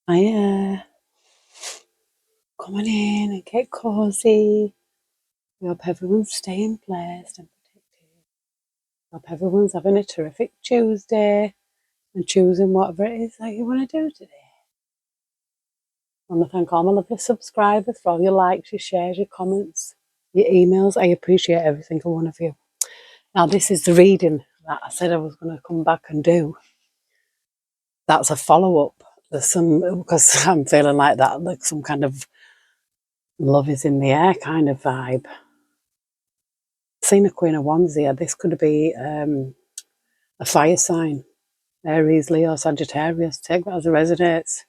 Hiya. Come on in and get cozy. We hope everyone's staying blessed and protected. Hope everyone's having a terrific Tuesday and choosing whatever it is that you want to do today. I want to thank all my lovely subscribers for all your likes, your shares, your comments, your emails. I appreciate every single one of you. Now, this is the reading that I said I was going to come back and do. That's a follow-up. There's some, because I'm feeling like that, like some kind of love is in the air kind of vibe. Seen a Queen of Wands here. This could be a fire sign. Aries, Leo, Sagittarius. Take that as it resonates.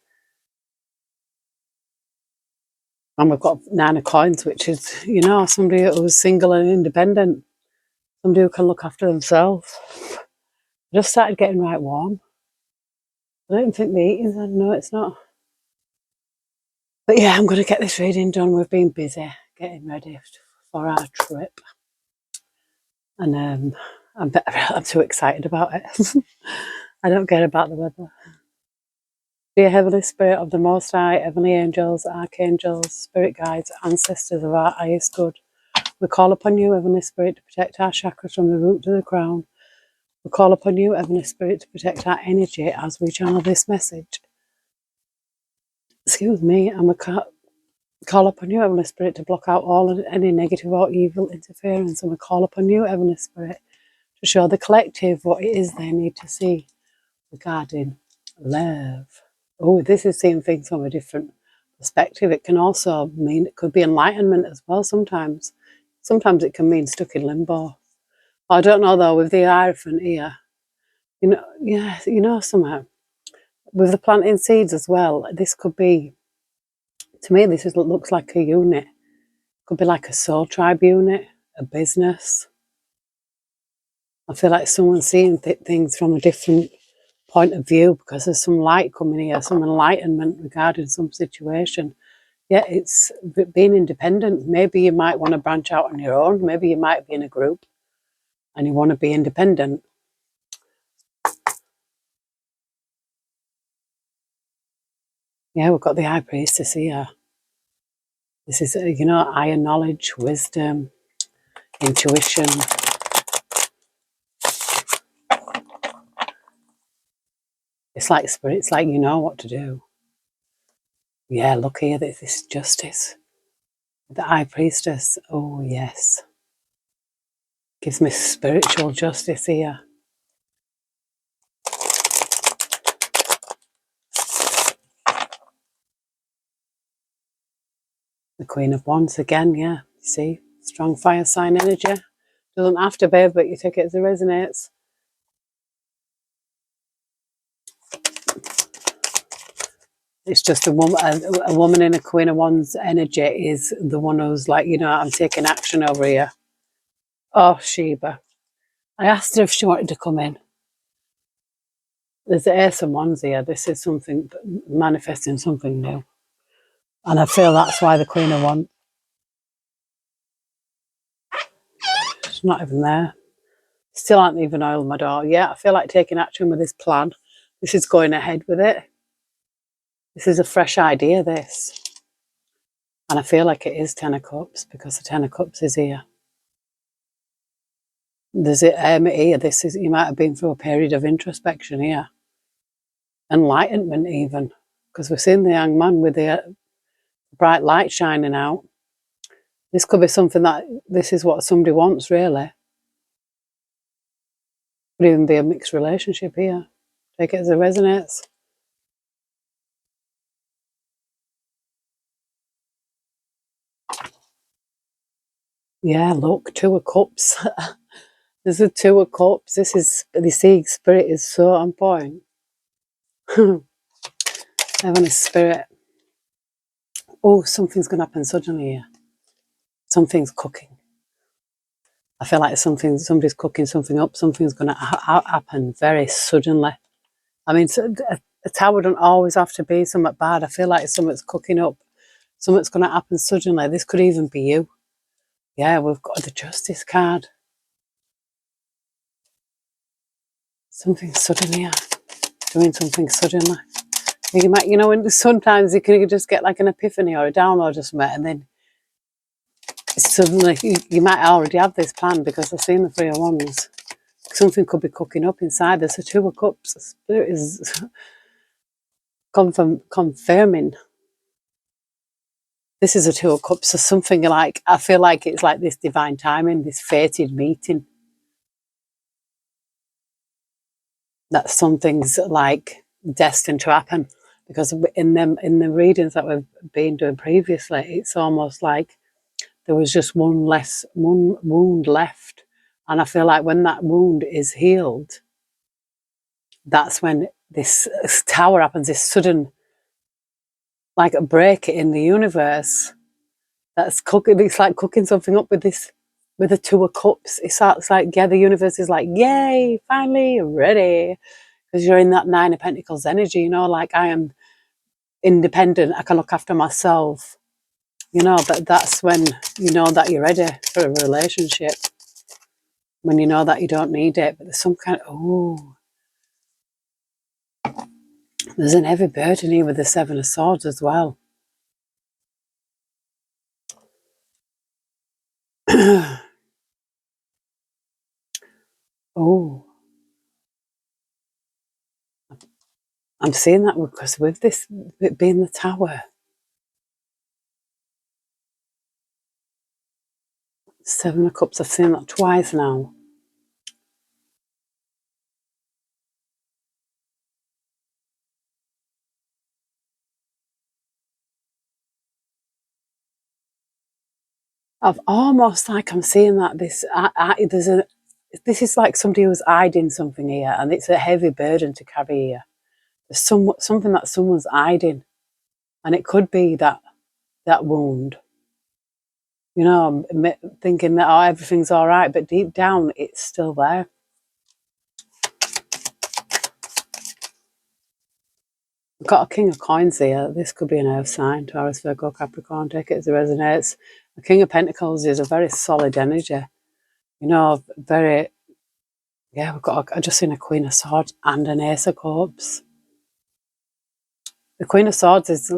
And we've got 9 of Coins, which is, somebody who's single and independent. Somebody who can look after themselves. I just started getting right warm. I don't think the eating's on. No, it's not. But yeah, I'm going to get this reading done. We've been busy getting ready for our trip. And I'm too excited about it. I don't care about the weather. Dear Heavenly Spirit of the Most High, Heavenly Angels, Archangels, Spirit Guides, Ancestors of our highest good, we call upon you, Heavenly Spirit, to protect our chakras from the root to the crown. We call upon you, Heavenly Spirit, to protect our energy as we channel this message. Excuse me, and we call upon you, Heavenly Spirit, to block out all any negative or evil interference. And we call upon you, Heavenly Spirit, to show the collective what it is they need to see regarding love. Oh, this is seeing things from a different perspective. It can also mean, it could be enlightenment as well sometimes. Sometimes it can mean stuck in limbo. I don't know though, with the Hierophant here, somehow. With the planting seeds as well, this could be, to me, looks like a unit. Could be like a soul tribe unit, a business. I feel like someone's seeing things from a different point of view because there's some light coming here, some enlightenment regarding some situation. Yeah, it's being independent. Maybe you might want to branch out on your own. Maybe you might be in a group and you want to be independent. Yeah, we've got the High Priestess here. This is, higher knowledge, wisdom, intuition. It's like spirit. It's like you know what to do. Yeah, look here, this is justice. The High Priestess, oh yes. Gives me spiritual justice here. The Queen of Wands again, yeah. You see, strong fire sign energy. Doesn't have to be, but you take it as it resonates. It's just a woman in a Queen of Wands energy is the one who's like, I'm taking action over here. Oh, Sheba. I asked her if she wanted to come in. There's the Ace of Wands here. This is something, manifesting something new. And I feel that's why the Queen of Wands, she's not even there. Still aren't even oiled my door. Yeah, I feel like taking action with this plan. This is going ahead with it. This is a fresh idea, this. And I feel like it is 10 of Cups because the 10 of Cups is here. There's it here. This is, you might have been through a period of introspection here. Enlightenment even. Because we're seeing the young man with the bright light shining out. This could be something that, this is what somebody wants really. Could even be a mixed relationship here. Take it as it resonates. Yeah, look, 2 of Cups. There's a 2 of Cups. This is, the seeing spirit is so on point. Heavenly Spirit. Oh, something's going to happen suddenly here. Something's cooking. I feel like somebody's cooking something up. Something's going to happen very suddenly. I mean, a tower don't always have to be something bad. I feel like something's cooking up. Something's going to happen suddenly. This could even be you. Yeah, we've got the Justice card. Something sudden here. Doing something suddenly. You might, and sometimes you can just get like an epiphany or a download or something, and then suddenly you might already have this plan, because I've seen the 3 of Wands. Something could be cooking up inside. There's a 2 of Cups. Spirit is confirming. This is a 2 of Cups. So something like, I feel like it's like this divine timing, this fated meeting. That something's like destined to happen. Because in the readings that we've been doing previously, it's almost like there was just one wound left. And I feel like when that wound is healed, that's when this tower happens, this sudden, like a break in the universe. That's cooking. It's like cooking something up with the 2 of Cups. It's like, yeah, the universe is like, yay, finally, you're ready. Because you're in that 9 of Pentacles energy, like, I am independent, I can look after myself, but that's when you know that you're ready for a relationship, when you know that you don't need it. But there's some kind of, there's an heavy burden here with the 7 of Swords as well. Oh, I'm seeing that because with this, it being the Tower, 7 of Cups, I've seen that twice now. I've almost like, I'm seeing that this is like somebody who's hiding something here, and it's a heavy burden to carry here. There's something that someone's hiding, and it could be that wound. I'm thinking that, everything's all right, but deep down it's still there. We've got a King of Coins here. This could be an earth sign, Taurus, Virgo, Capricorn. Take it as it resonates. The King of Pentacles is a very solid energy. Very, yeah, I've just seen a Queen of Swords and an Ace of Cups. The Queen of Swords is,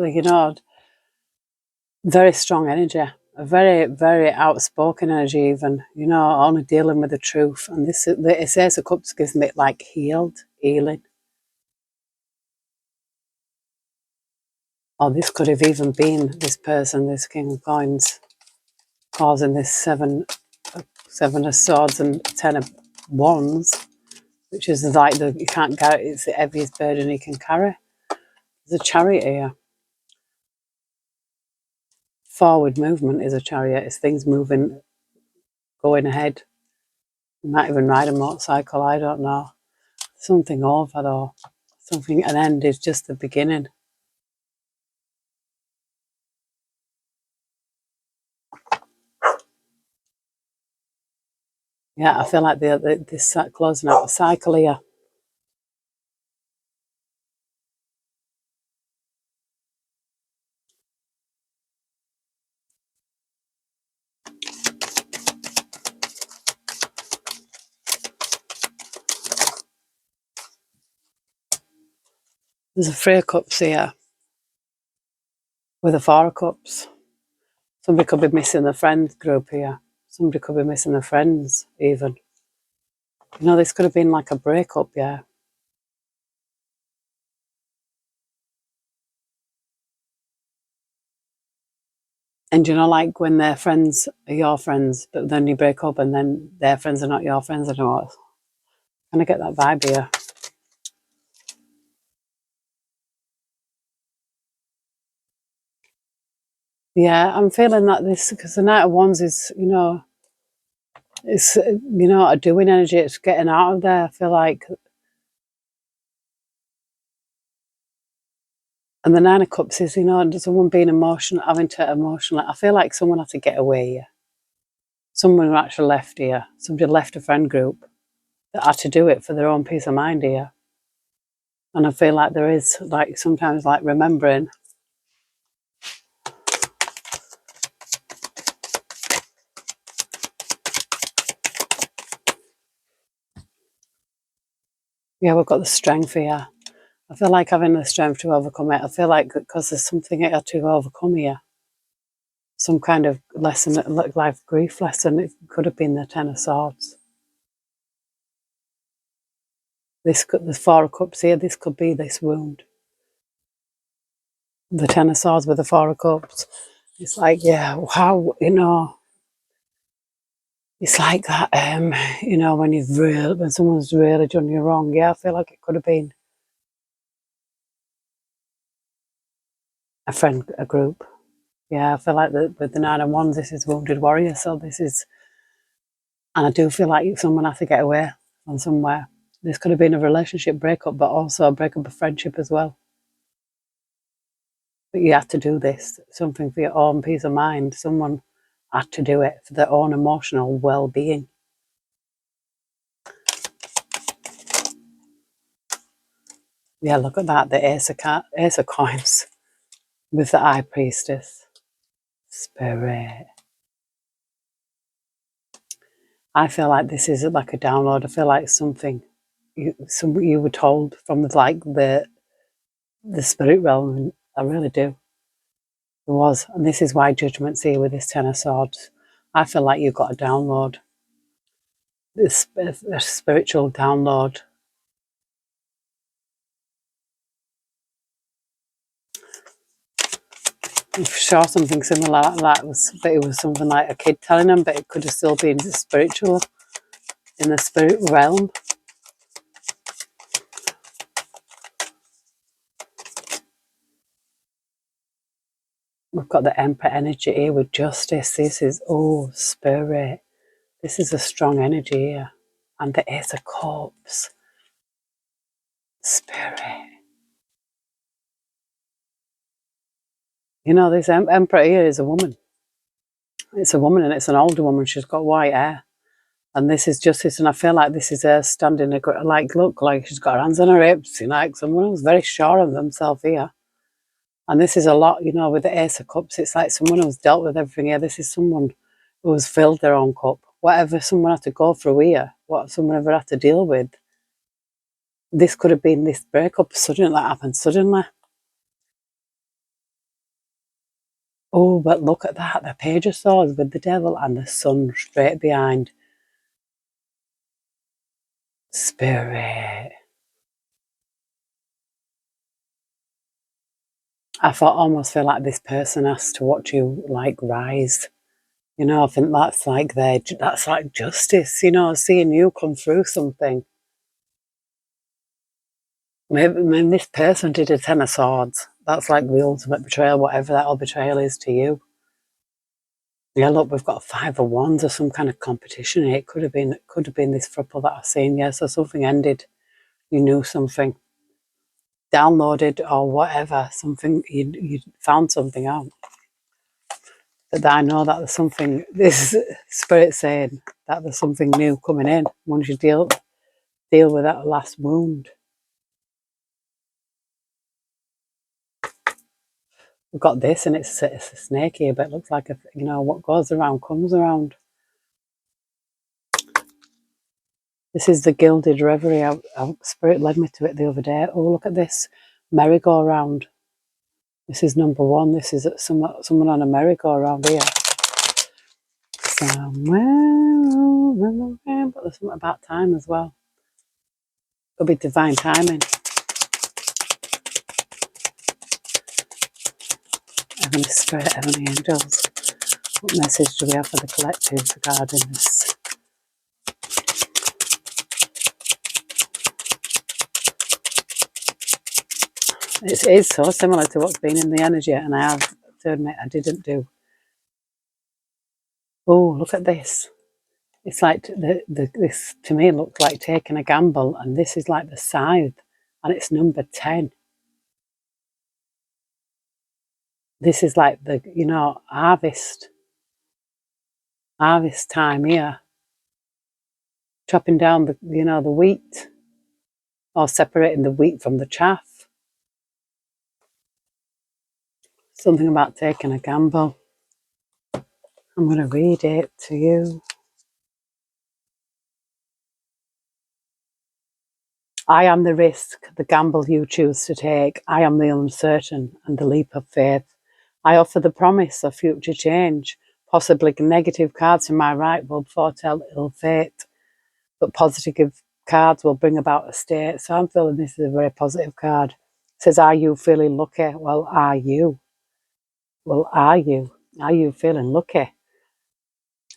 very strong energy, a very, very outspoken energy even, only dealing with the truth. And the Ace of Cups gives me like healing. Or this could have even been this person, this King of Coins, causing this 7 of Swords and 10 of Wands, which is like you can't carry, it's the heaviest burden you can carry. There's a Chariot here. Forward movement is a Chariot. It's things moving, going ahead. You might even ride a motorcycle, I don't know. Something over though. Something, an end is just the beginning. Yeah, I feel like this closing out the cycle here. There's a 3 of Cups here with a 4 of Cups. Somebody could be missing the friends group here. Somebody could be missing their friends even. This could have been like a breakup, yeah. And like when their friends are your friends, but then you break up and then their friends are not your friends anymore. Can I get that vibe here? Yeah, I'm feeling that this, because the Knight of Wands is, it's, a doing energy. It's getting out of there, I feel like. And the 9 of Cups is, someone being emotional, having to emotional. I feel like someone had to get away here. Someone who actually left here. Somebody left a friend group that had to do it for their own peace of mind here. And I feel like there is, like, sometimes, like, remembering. Yeah, we've got the Strength here. I feel like having the strength to overcome it. I feel like because there's something I had to overcome here, some kind of lesson, life grief lesson. It could have been the Ten of Swords. The Four of Cups here, this could be this wound. The Ten of Swords with the Four of Cups. It's like, yeah, how, it's like that, when someone's really done you wrong. Yeah, I feel like it could have been a group. Yeah, I feel like with the Nine of Wands, this is Wounded Warrior. So this is, and I do feel like someone has to get away from somewhere. This could have been a relationship breakup, but also a breakup of friendship as well. But you had to do this, something for your own peace of mind. Someone had to do it for their own emotional well-being. Yeah, look at that, the Ace of Coins with the High Priestess. Spirit. I feel like this is like a download. I feel like something you were told from like the spirit realm. I really do. It was, and this is why Judgment's here with this Ten of Swords. I feel like you got a download, this a spiritual download. I'm sure something similar like that but it was something like a kid telling them, but it could have still been spiritual in the spirit realm. We've got the Emperor energy here with Justice. This is, Spirit. This is a strong energy here. And the Ace of Cups. Spirit. This Emperor here is a woman. It's a woman, and it's an older woman. She's got white hair. And this is Justice, and I feel like this is her standing, look, like she's got her hands on her hips, like someone who's very sure of themselves here. And this is a lot, with the Ace of Cups. It's like someone who's dealt with everything here. This is someone who's filled their own cup. Whatever someone had to go through here, what someone ever had to deal with, this could have been this breakup suddenly that happened suddenly. Oh, but look at that, the Page of Swords with the Devil and the Sun straight behind. Spirit. I almost feel like this person has to watch you like rise. I think that's like justice, seeing you come through something. Maybe this person did a Ten of Swords. That's like the ultimate betrayal, whatever that betrayal is to you. Yeah, look, we've got a Five of Wands or some kind of competition here. It could have been this throuple that I've seen. Yeah, so something ended. You knew something. Downloaded or whatever. Something you found something out. But I know that there's something. This spirit saying that there's something new coming in once you deal with that last wound. We've got this, and it's a snake here, but it looks like what goes around comes around. This is the Gilded Reverie. Our spirit led me to it the other day. Oh, look at this merry-go-round. This is number one. This is someone on a merry-go-round here. Somewhere over the rainbow. But there's something about time as well. Could be divine timing. Heavenly Spirit, Heavenly Angels. What message do we have for the collective regarding this? It is so similar to what's been in the energy, and I have to admit I didn't do. Oh, look at this. It's like this to me looks like taking a gamble, and this is like the scythe, and it's number 10. This is like the harvest time here. Chopping down the wheat, or separating the wheat from the chaff. Something about taking a gamble. I'm going to read it to you. I am the risk, the gamble you choose to take. I am the uncertain and the leap of faith. I offer the promise of future change. Possibly negative cards to my right will foretell ill fate, but positive cards will bring about a state. So I'm feeling this is a very positive card. It says, are you feeling lucky? Well, are you? Well, are you? Are you feeling lucky?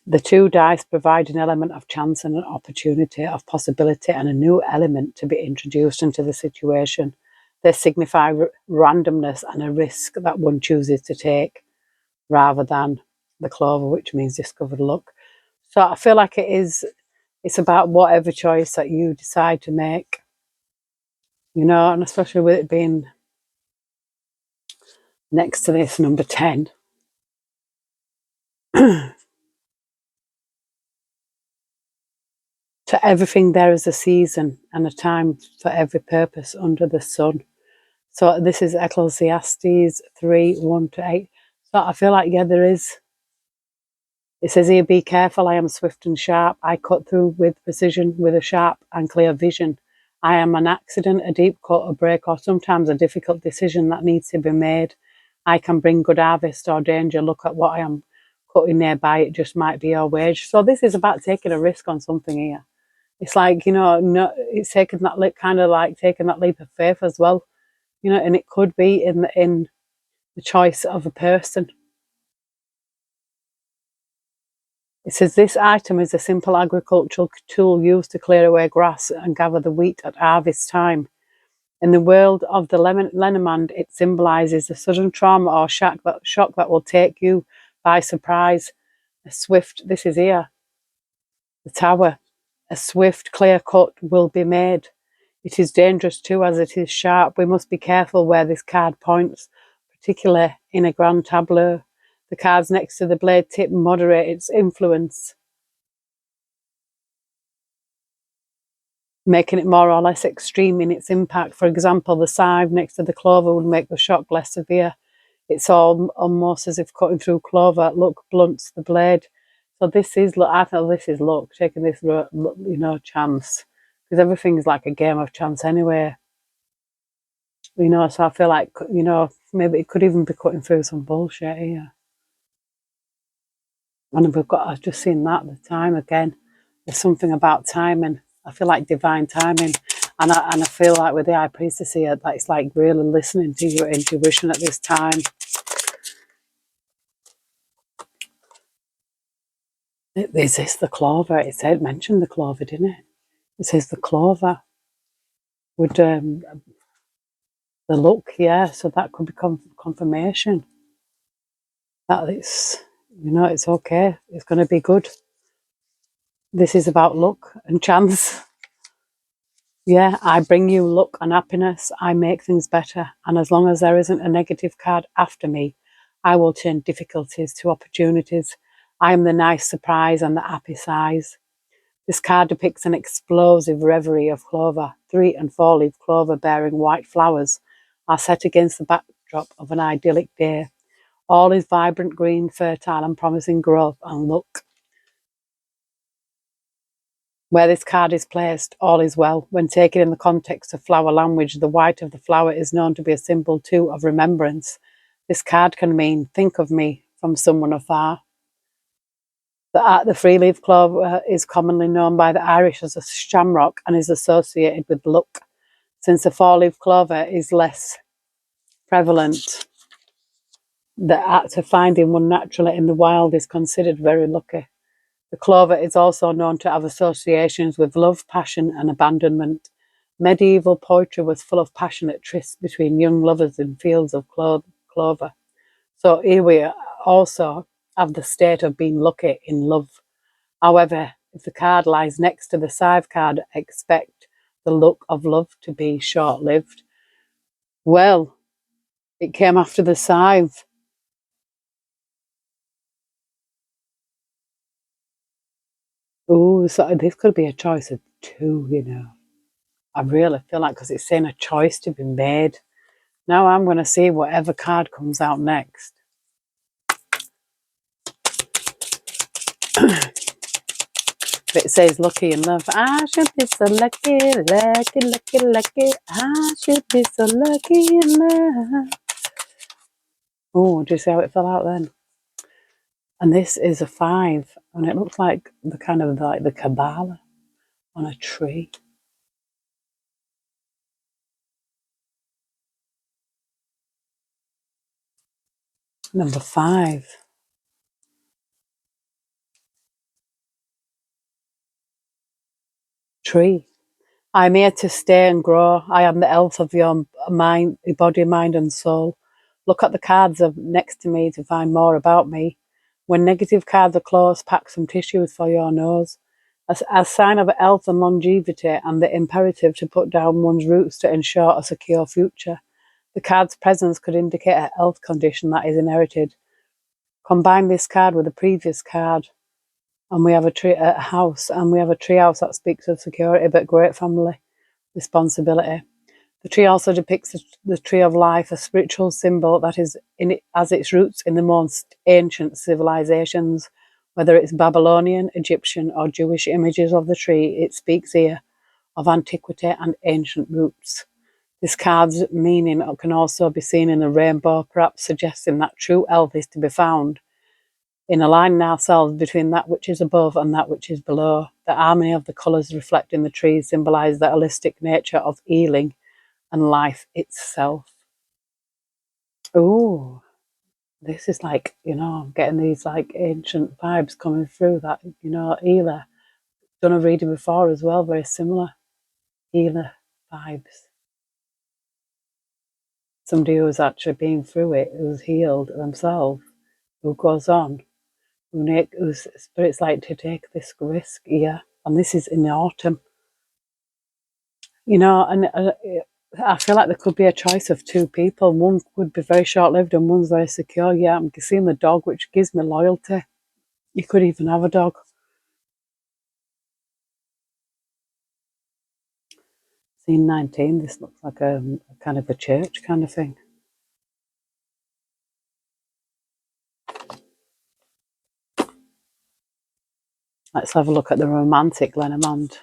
The two dice provide an element of chance and an opportunity, of possibility, and a new element to be introduced into the situation. They signify randomness and a risk that one chooses to take, rather than the clover, which means discovered luck. So I feel like it's about whatever choice that you decide to make, and especially with it being next to this number 10. To everything there is a season and a time for every purpose under the sun. So this is Ecclesiastes 3:1-8. So I feel like, yeah, there is. It says here, be careful, I am swift and sharp. I cut through with precision, with a sharp and clear vision. I am an accident, a deep cut, a break, or sometimes a difficult decision that needs to be made. I can bring good harvest or danger. Look at what I am cutting nearby. It just might be your wage. So this is about taking a risk on something here. It's like, no, it's taking that kind of like taking that leap of faith as well, and it could be in the choice of a person. It says this item is a simple agricultural tool used to clear away grass and gather the wheat at harvest time. In the world of the Lenormand, it symbolises a sudden trauma or shock that will take you by surprise. This is here, the tower. A swift, clear cut will be made. It is dangerous too, as it is sharp. We must be careful where this card points, particularly in a grand tableau. The cards next to the blade tip moderate its influence, making it more or less extreme in its impact. For example, the scythe next to the clover would make the shock less severe. It's almost as if cutting through clover, look, blunts the blade. So this is, I thought this is luck, taking this, chance. Because everything's like a game of chance anyway. So I feel like, maybe it could even be cutting through some bullshit here. And I've just seen that, the time again. There's something about timing. I feel like divine timing. And I feel like with the High Priestess here, that it's like really listening to your intuition at this time. Is this the clover? It mentioned the clover, didn't it? It says the clover would the look, yeah. So that could be confirmation that it's okay. It's going to be good. This is about luck and chance. Yeah, I bring you luck and happiness. I make things better. And as long as there isn't a negative card after me, I will turn difficulties to opportunities. I am the nice surprise and the happy size. This card depicts an explosive reverie of clover. 3- and 4-leaf clover bearing white flowers are set against the backdrop of an idyllic day. All is vibrant green, fertile and promising growth and luck. Where this card is placed, all is well. When taken in the context of flower language, the white of the flower is known to be a symbol too of remembrance. This card can mean, think of me, from someone afar. The 3-leaf clover is commonly known by the Irish as a shamrock and is associated with luck. Since the 4-leaf clover is less prevalent, the act of finding one naturally in the wild is considered very lucky. The clover is also known to have associations with love, passion, and abandonment. Medieval poetry was full of passionate trysts between young lovers in fields of clover. So here we also have the state of being lucky in love. However, if the card lies next to the scythe card, expect the luck of love to be short-lived. Well, it came after the scythe. Oh, so this could be a choice of two. I really feel like, because it's saying a choice to be made. Now I'm going to see whatever card comes out next. But it says lucky in love. I should be so lucky, lucky, lucky, lucky. I should be so lucky in love. Oh, do you see how it fell out then? And this is a 5, and it looks like the kind of like the Kabbalah on a tree. Number 5. Tree. I'm here to stay and grow. I am the elf of your mind, body, mind, and soul. Look at the cards next to me to find more about me. When negative cards are close, pack some tissues for your nose. A sign of health and longevity and the imperative to put down one's roots to ensure a secure future. The card's presence could indicate a health condition that is inherited. Combine this card with the previous card, and we have a house, and we have a tree house that speaks of security but great family responsibility. The tree also depicts the tree of life, a spiritual symbol that has its roots in the most ancient civilizations. Whether it's Babylonian, Egyptian, or Jewish images of the tree, it speaks here of antiquity and ancient roots. This card's meaning can also be seen in the rainbow, perhaps suggesting that true health is to be found in aligning ourselves between that which is above and that which is below. The harmony of the colours reflecting the trees symbolise the holistic nature of healing and life itself. Oh, this is like, I'm getting these like ancient vibes coming through that, healer. Done a reading before as well, very similar healer vibes. Somebody who's actually been through it, who's healed themselves, who goes on, whose spirits like to take this risk here. And this is in the autumn. And I feel like there could be a choice of 2 people. One would be very short-lived and one's very secure. Yeah, I'm seeing the dog, which gives me loyalty. You could even have a dog. Scene 19, this looks like a kind of a church kind of thing. Let's have a look at the romantic Lenormand.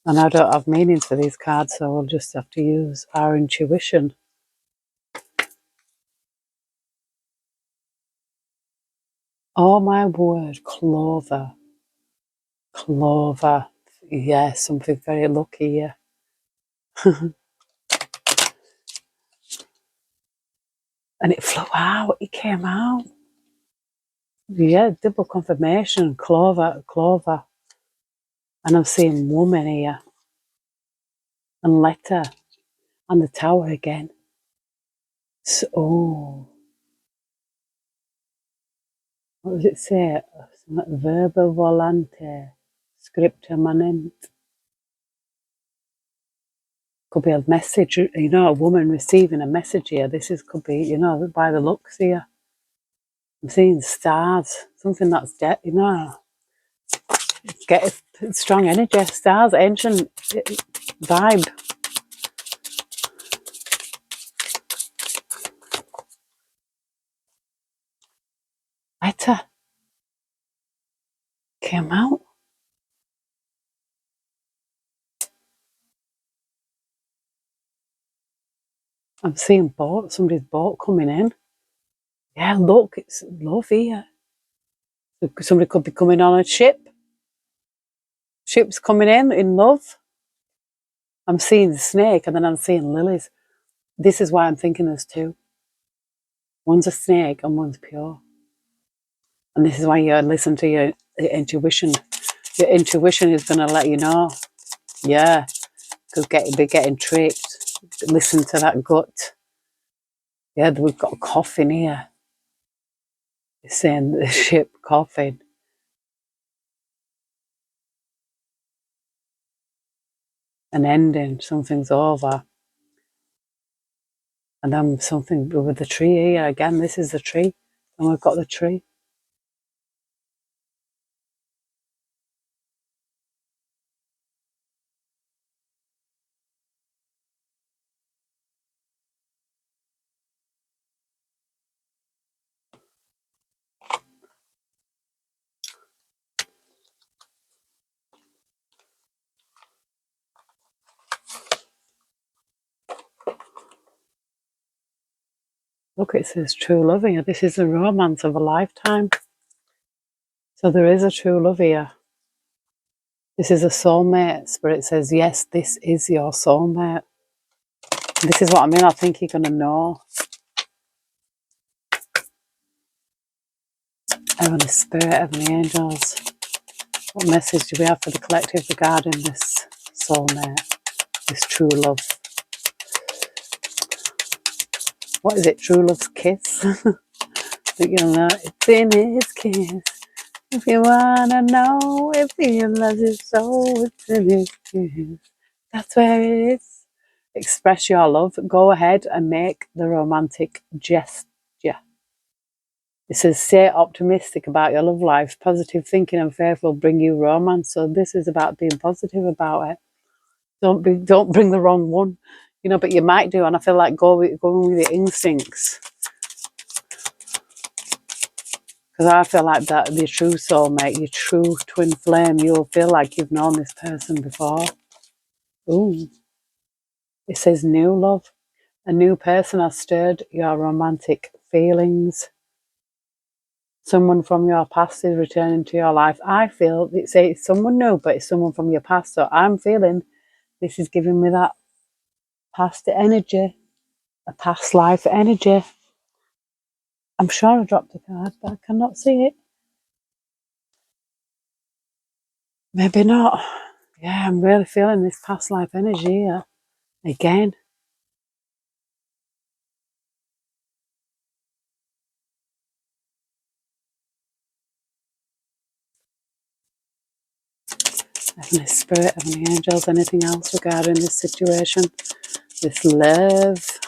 And I don't have meanings for these cards, so we'll just have to use our intuition. Oh my word, clover. Clover. Yeah, something very lucky here. And it flew out, it came out. Yeah, double confirmation, clover, clover. And I'm seeing woman here. And letter. And the tower again. So, oh. What does it say? Verba volante, scripta manent. Could be a message, a woman receiving a message here. Could be, by the looks here. I'm seeing stars, something that's dead, get strong energy, stars, ancient vibe. Letter came out. I'm seeing somebody's boat coming in. Yeah, look, it's love here. Somebody could be coming on a ship. Ship's coming in love. I'm seeing snake and then I'm seeing lilies. This is why I'm thinking there's 2. One's a snake and one's pure. And this is why you listen to your intuition. Your intuition is going to let you know. Yeah, because be getting tricked. Listen to that gut. Yeah, we've got a coffin here. It's saying the ship coffin. An ending, something's over. And then something with the tree here. Again, this is the tree. And we've got the tree. Look, it says true love here. This is the romance of a lifetime. So there is a true love here. This is a soulmate. Spirit says, yes, this is your soulmate. This is what I mean. I think you're going to know. Heavenly Spirit, Heavenly Angels. What message do we have for the collective regarding this soulmate, this true love? What is it? True love's kiss? But you'll know it's in his kiss. If you wanna know if he loves you so, it's in his kiss. That's where it is. Express your love. Go ahead and make the romantic gesture. It says, stay optimistic about your love life. Positive thinking and faith will bring you romance. So this is about being positive about it. Don't bring the wrong one, you know. But you might do, and I feel like going with your instincts, because I feel like that your true soulmate, your true twin flame, you'll feel like you've known this person before. Ooh, it says new love. A new person has stirred your romantic feelings. Someone from your past is returning to your life. I feel it's someone new, but it's someone from your past. So I'm feeling this is giving me that past energy, a past life energy. I'm sure I dropped a card, but I cannot see it. Maybe not. Yeah, I'm really feeling this past life energy here. Again. Heavenly Spirit, Heavenly Angels, anything else regarding this situation? This love.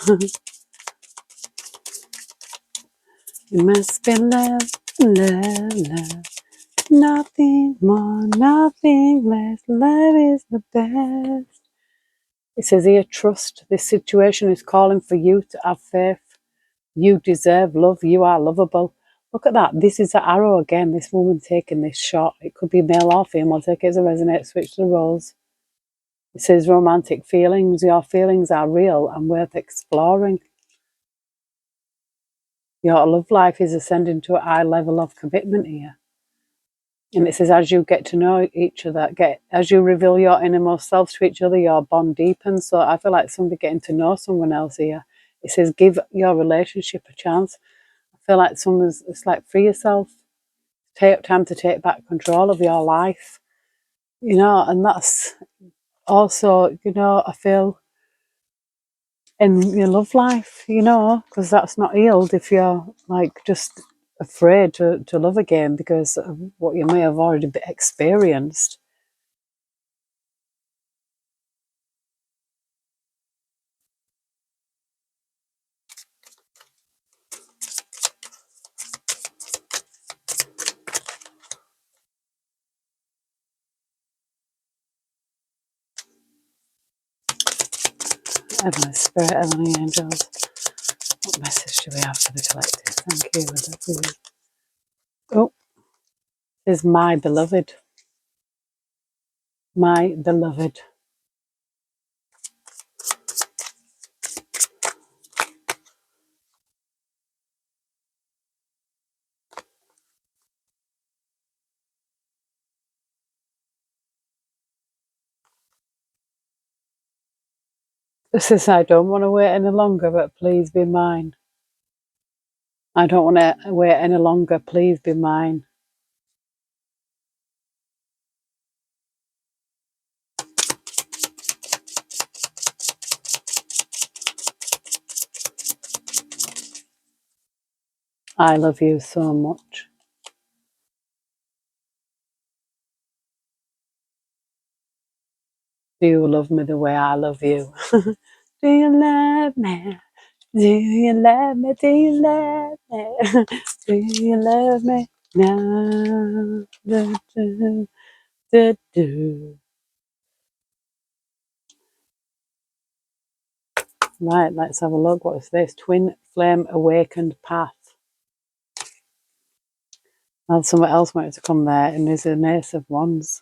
It must be love, love, love. Nothing more, nothing less. Love is the best. It says here, trust. This situation is calling for you to have faith. You deserve love. You are lovable. Look at that. This is the arrow again. This woman taking this shot. It could be male or female. Take it as a resonate. Switch the roles. It says romantic feelings. Your feelings are real and worth exploring. Your love life is ascending to a high level of commitment here. And it says, as you get to know each other, as you reveal your innermost self to each other, your bond deepens. So I feel like somebody getting to know someone else here. It says, give your relationship a chance. I feel like it's like free yourself. Take time to take back control of your life. You know, and that's also, you know, I feel in your love life, you know, because that's not healed if you're like just afraid to love again because of what you may have already experienced. Heavenly Spirit, Heavenly Angels, what message do we have for the collective? Thank you. Oh, is my beloved. My beloved. This is, I don't want to wait any longer, but please be mine. I don't want to wait any longer, please be mine. I love you so much. Do you love me the way I love you? Do you love me? Do you love me? Do you love me? Do you love me? No. Do, do, do, do. Right, let's have a look. What is this? Twin Flame Awakened Path. Well, somewhere else wanted to come there, and there's an Ace of Wands.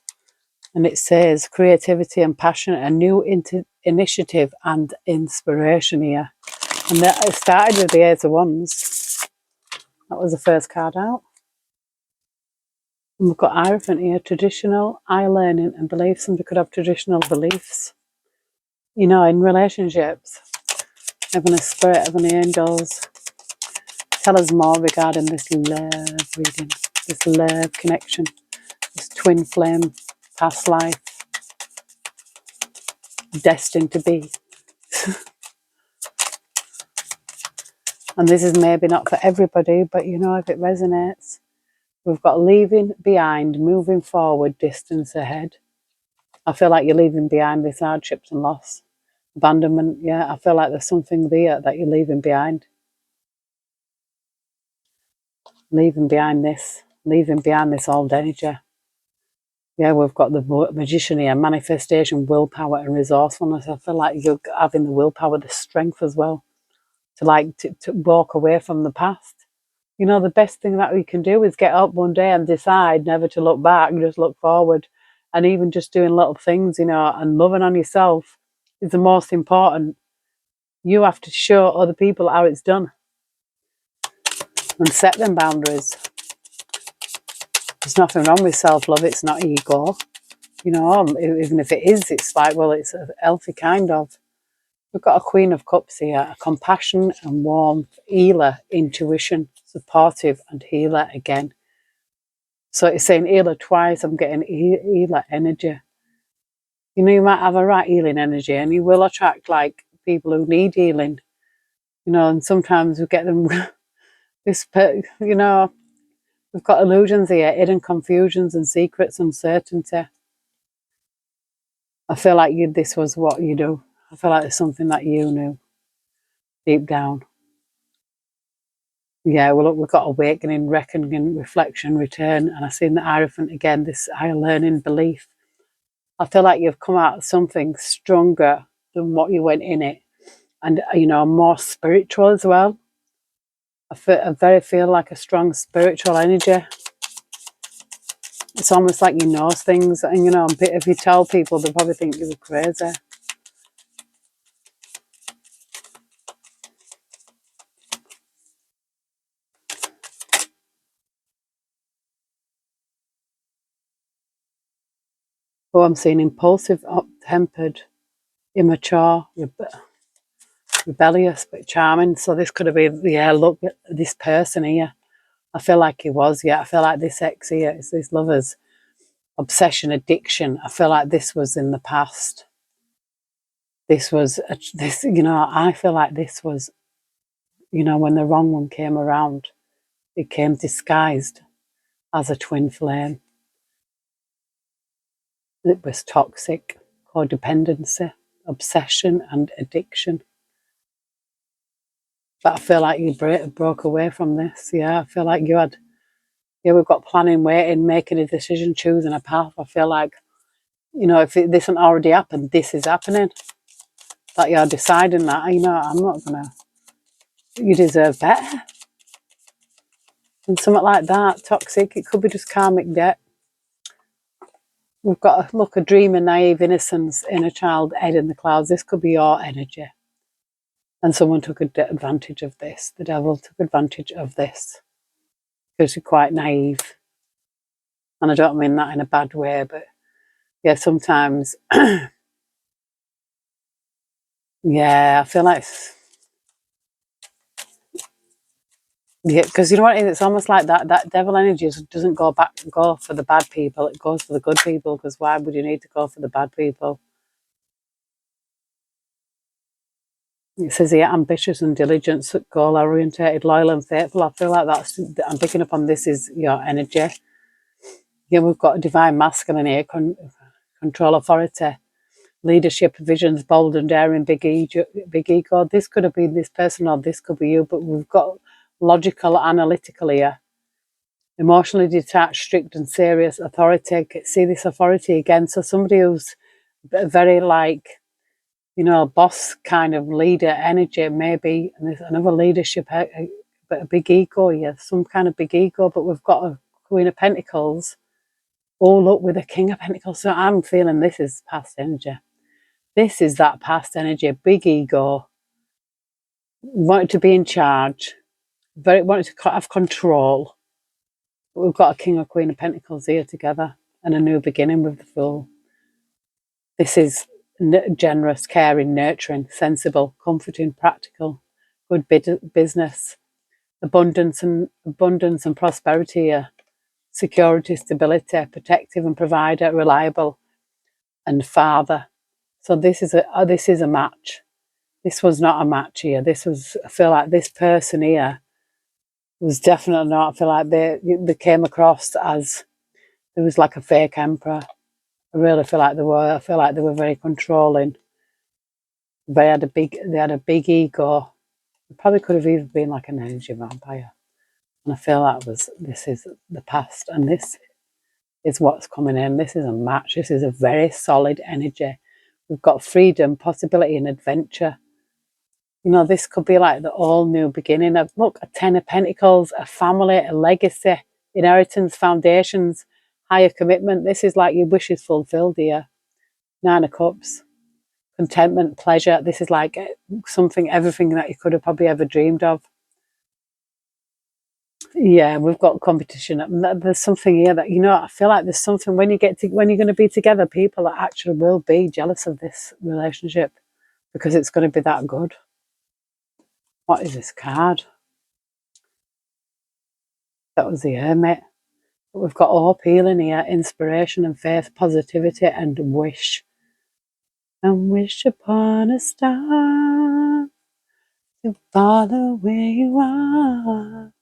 And it says creativity and passion, a new initiative and inspiration here. And it started with the Ace of Wands. That was the first card out. And we've got Hierophant here, traditional, eye learning and beliefs. Somebody could have traditional beliefs. You know, in relationships. Heavenly Spirit, Heavenly Angels, tell us more regarding this love reading, this love connection, this twin flame, past life, destined to be. And this is maybe not for everybody, but you know, if it resonates, we've got leaving behind, moving forward, distance ahead. I feel like you're leaving behind this hardships and loss. Abandonment, yeah, I feel like there's something there that you're leaving behind. Leaving behind this old energy. Yeah, we've got the Magician here, manifestation, willpower and resourcefulness. I feel like you're having the willpower, the strength as well, to walk away from the past. You know, the best thing that we can do is get up one day and decide never to look back and just look forward. And even just doing little things, you know, and loving on yourself is the most important. You have to show other people how it's done and set them boundaries. There's nothing wrong with self-love. It's not ego. You know, even if it is, it's like, well, it's a healthy kind of. We've got a Queen of Cups here, a compassion and warmth, healer, intuition, supportive and healer again. So it's saying healer twice, I'm getting healer energy. You know, you might have a right healing energy and you will attract like people who need healing. You know, and sometimes we get them, you know, we've got illusions here, hidden confusions and secrets, uncertainty. I feel like this was what you do. I feel like it's something that you knew deep down. Yeah, well, look, we've got awakening, reckoning, reflection, return, and I've seen the Hierophant again, this higher learning belief. I feel like you've come out of something stronger than what you went in it, and you know, more spiritual as well. I very feel like a strong spiritual energy. It's almost like you know things, and you know, if you tell people, they probably think you're crazy. Oh, I'm seeing impulsive, up-tempered, immature, rebellious, but charming. So this could have been, yeah, look at this person here. I feel like he was, yeah. I feel like this ex here, it's this lover's obsession, addiction. I feel like this was in the past. This was, you know, I feel like this was, you know, when the wrong one came around, it came disguised as a twin flame. It was toxic, codependency, obsession and addiction. But I feel like you broke away from this. Yeah, I feel like you had, yeah, we've got planning, waiting, making a decision, choosing a path. I feel like, you know, if this hasn't already happened, this is happening. That you're deciding that, you know, I'm not going to, you deserve better. And something like that, toxic, it could be just karmic debt. We've got, look, a dream of naive innocence in a child head in the clouds. This could be your energy. And someone took advantage of this. The devil took advantage of this. Because you're quite naive. And I don't mean that in a bad way, but yeah, sometimes, yeah, I feel like, yeah, because you know what, it's almost like that devil energy doesn't go for the bad people, it goes for the good people, because why would you need to go for the bad people? It says here, ambitious and diligent, goal-orientated, loyal and faithful. I feel like I'm picking up on this is your energy. Yeah, we've got a divine masculine here, control, authority, leadership, visions, bold and daring, big ego. This could have been this person or this could be you, but we've got logical, analytical here. Emotionally detached, strict and serious, authority. See this authority again. So somebody who's very like, you know, boss kind of leader energy, maybe, and there's another leadership, but a big ego, yeah, some kind of big ego, but we've got a Queen of Pentacles, all up with a King of Pentacles. So I'm feeling this is past energy. This is that past energy, big ego. wanted to be in charge, very wanted to have control. We've got a King or Queen of Pentacles here together, and a new beginning with the Fool. This is generous, caring, nurturing, sensible, comforting, practical, good business, abundance and prosperity here, security, stability, protective and provider, reliable, and father. So this is a match. This was not a match here. I feel like this person here was definitely not. I feel like they came across as there was like a fake emperor. I really feel like they were. I feel like they were very controlling. They had a big ego. They probably could have even been like an energy vampire. And I feel that this is the past, and this is what's coming in. This is a match. This is a very solid energy. We've got freedom, possibility, and adventure. This could be like the all new beginning of, look, a 10 of Pentacles, a family, a legacy, inheritance, foundations, higher commitment. This is like your wishes fulfilled here. 9 of Cups, contentment, pleasure. This is like everything that you could have probably ever dreamed of. Yeah, we've got competition. There's something here that, I feel like there's something when you're going to be together, people that actually will be jealous of this relationship because it's going to be that good. What is this card? That was the Hermit. We've got hope, healing here, inspiration and faith, positivity and wish. And wish upon a star to follow where you are.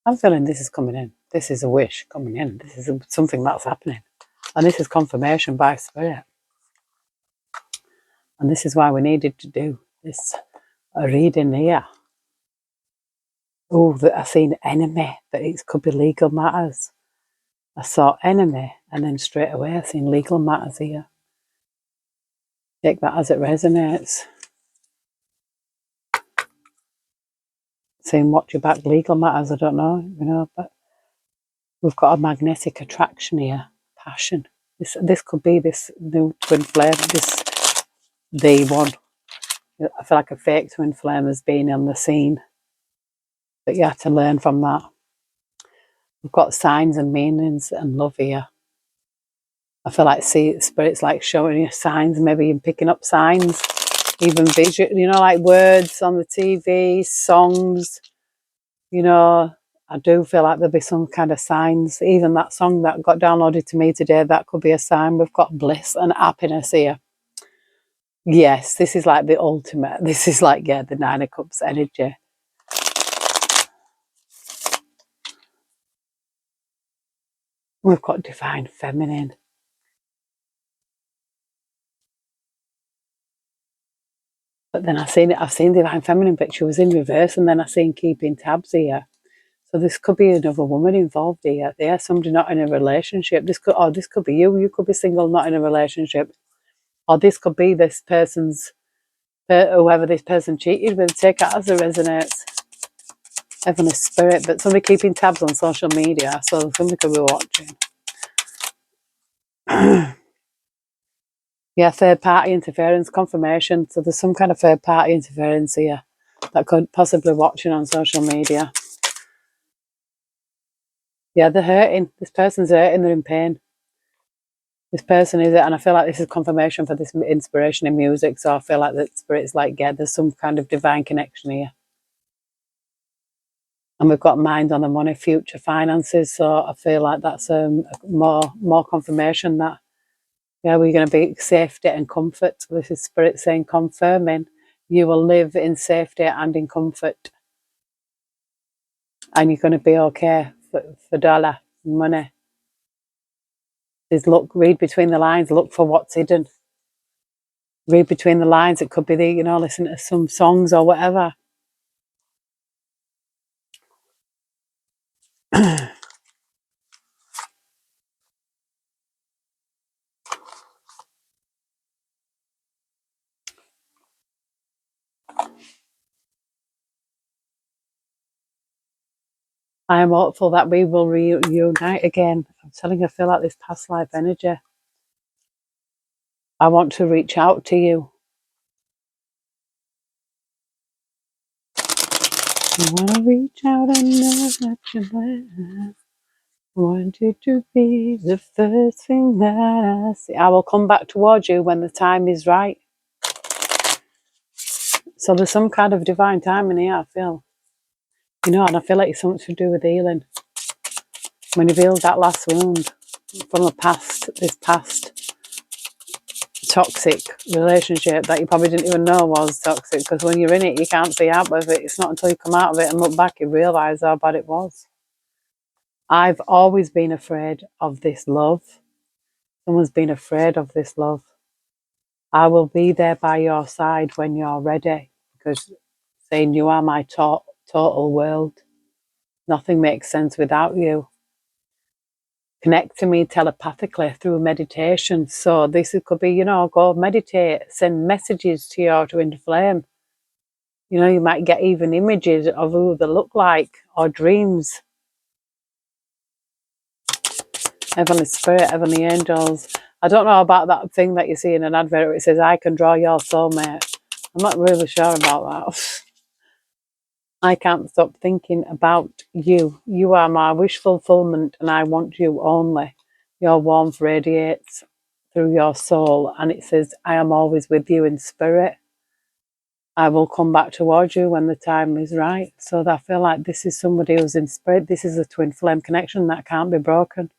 I'm feeling this is coming in. This is a wish coming in. This is something that's happening. And this is confirmation by spirit. And this is why we needed to do this reading here. Oh, I seen enemy, but it could be legal matters. I saw enemy, and then straight away I seen legal matters here. Take that as it resonates. Saying watch your back, legal matters, I don't know, but we've got a magnetic attraction here, passion. This could be this new twin flame, the one. I feel like a fake twin flame has been on the scene, but you have to learn from that. We've got signs and meanings and love here. I feel like spirit's like showing you signs, maybe you're picking up signs, even visual, like words on the TV, songs, I do feel like there'll be some kind of signs. Even that song that got downloaded to me today, that could be a sign. We've got bliss and happiness here. Yes, this is like the ultimate. This is like, the 9 of Cups energy. We've got divine feminine. But then I've seen divine feminine, but she was in reverse, and then I seen keeping tabs here. So this could be another woman involved here. There's somebody not in a relationship. This could be you. You could be single, not in a relationship. Or this could be this person's, whoever this person cheated with. Take it as it resonates. Heavenly spirit, but somebody keeping tabs on social media, so somebody could be watching. Yeah, third party interference, confirmation. So there's some kind of third party interference here that could possibly watching on social media. Yeah, they're hurting. This person's hurting, they're in pain. This person is it, and I feel like this is confirmation for this inspiration in music. So I feel like that spirit's like, there's some kind of divine connection here. And we've got mind on the money, future finances. So I feel like that's more confirmation that, we're going to be safety and comfort. So this is spirit saying, confirming you will live in safety and in comfort. And you're going to be okay for dollar, money. Read between the lines, look for what's hidden. Read between the lines. It could be listen to some songs or whatever. I am hopeful that we will reunite again. I'm telling you, I feel like this past life energy. I want to reach out to you. I wanna reach out and touch your love. I want you to be the first thing that I see. I will come back towards you when the time is right. So there's some kind of divine timing here, I feel. You know, and I feel like it's something to do with healing. When you've healed that last wound from this past toxic relationship that you probably didn't even know was toxic, because when you're in it, you can't see out of it. It's not until you come out of it and look back, you realise how bad it was. I've always been afraid of this love. Someone's been afraid of this love. I will be there by your side when you're ready, because saying you are my total world. Nothing makes sense without you. Connect to me telepathically through meditation. So this could be, go meditate, send messages to your twin flame. You might get even images of who they look like, or dreams. Heavenly Spirit, Heavenly Angels. I don't know about that thing that you see in an advert where it says, I can draw your soulmate. I'm not really sure about that. I can't stop thinking about you. You are my wish fulfillment, and I want you only. Your warmth radiates through your soul, and it says, I am always with you in spirit. I will come back towards you when the time is right. So I feel like this is somebody who's in spirit. This is a twin flame connection that can't be broken.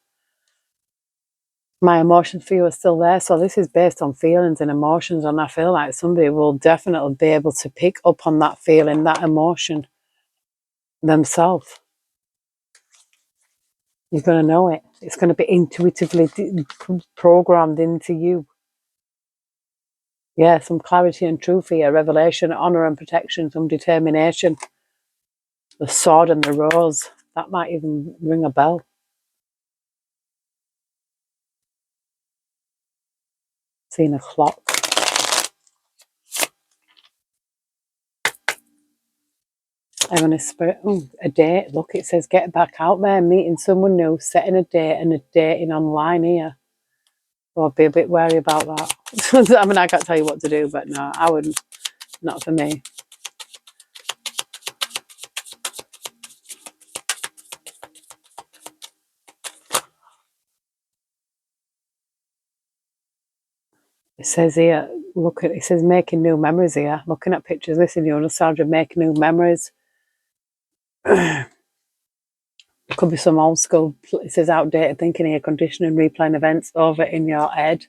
My emotions for you are still there. So this is based on feelings and emotions, and I feel like somebody will definitely be able to pick up on that feeling, that emotion themselves. You're going to know it. It's going to be intuitively programmed into you. Yeah, some clarity and truth here, revelation, honor and protection, some determination. The sword and the rose. That might even ring a bell. Seeing a clock. Heavenly Spirit. A date. Look, it says get back out there, meeting someone new, setting a date, and a dating online here. So I'd be a bit wary about that. I mean, I can't tell you what to do, but no, I wouldn't. Not for me. It says here, it says making new memories here. Looking at pictures, listening to your nostalgia, making new memories. It could be some old school, it says outdated thinking here, conditioning, replaying events over in your head.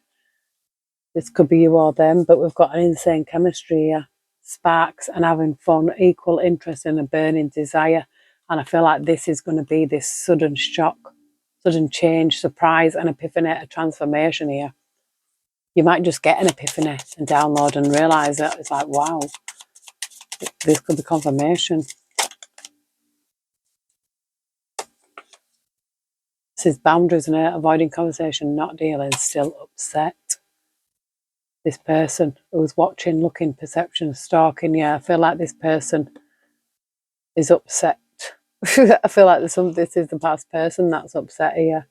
This could be you or them, but we've got an insane chemistry here. Sparks and having fun, equal interest and a burning desire. And I feel like this is going to be this sudden shock, sudden change, surprise and epiphany, a transformation here. You might just get an epiphany and download and realise that it's like, wow, this could be confirmation. This is boundaries and avoiding conversation, not dealing, still upset. This person who's watching, looking, perception, stalking, yeah, I feel like this person is upset. I feel like this is the past person that's upset here.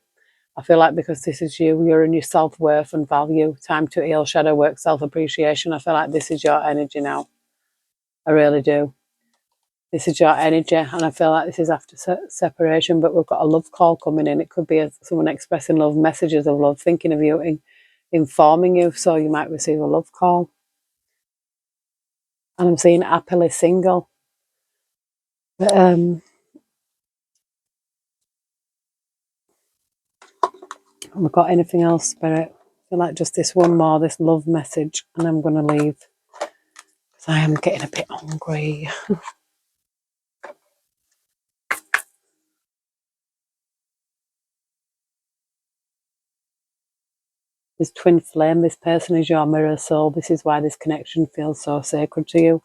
I feel like because this is you're in your self-worth and value, time to heal, shadow work, self-appreciation. I feel like this is your energy now. I really do. This is your energy, and I feel like this is after separation, but we've got a love call coming in. It could be someone expressing love, messages of love, thinking of you, informing you, so you might receive a love call. And I'm seeing happily single. But, have we got anything else, Spirit? I feel like just this one more, this love message, and I'm going to leave. Because I am getting a bit hungry. This twin flame, this person is your mirror soul. This is why this connection feels so sacred to you.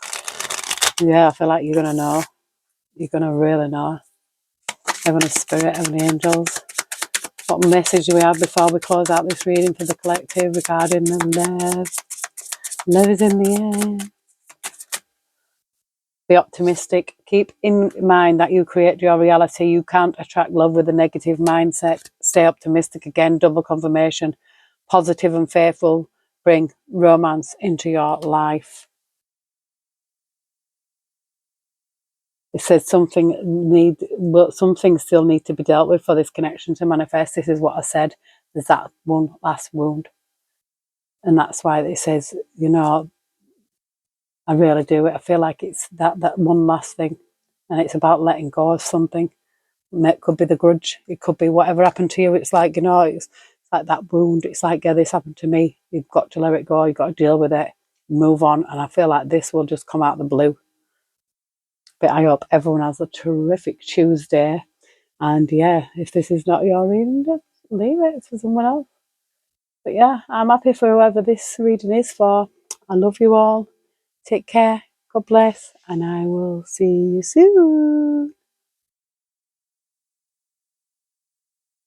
Yeah, I feel like you're going to know. You're going to really know. Heavenly Spirit, Heavenly Angels. What message do we have before we close out this reading for the collective regarding love? Love is in the air. Be optimistic. Keep in mind that you create your reality. You can't attract love with a negative mindset. Stay optimistic again, double confirmation. Positive and faithful. Bring romance into your life. It says some things still need to be dealt with for this connection to manifest. This is what I said. There's that one last wound. And that's why it says, I really do it. I feel like it's that one last thing. And it's about letting go of something. It could be the grudge. It could be whatever happened to you. It's like, it's like that wound. It's like, yeah, this happened to me. You've got to let it go. You've got to deal with it. Move on. And I feel like this will just come out of the blue. But I hope everyone has a terrific Tuesday. And yeah, if this is not your reading, just leave it for someone else. But yeah, I'm happy for whoever this reading is for. I love you all. Take care. God bless. And I will see you soon.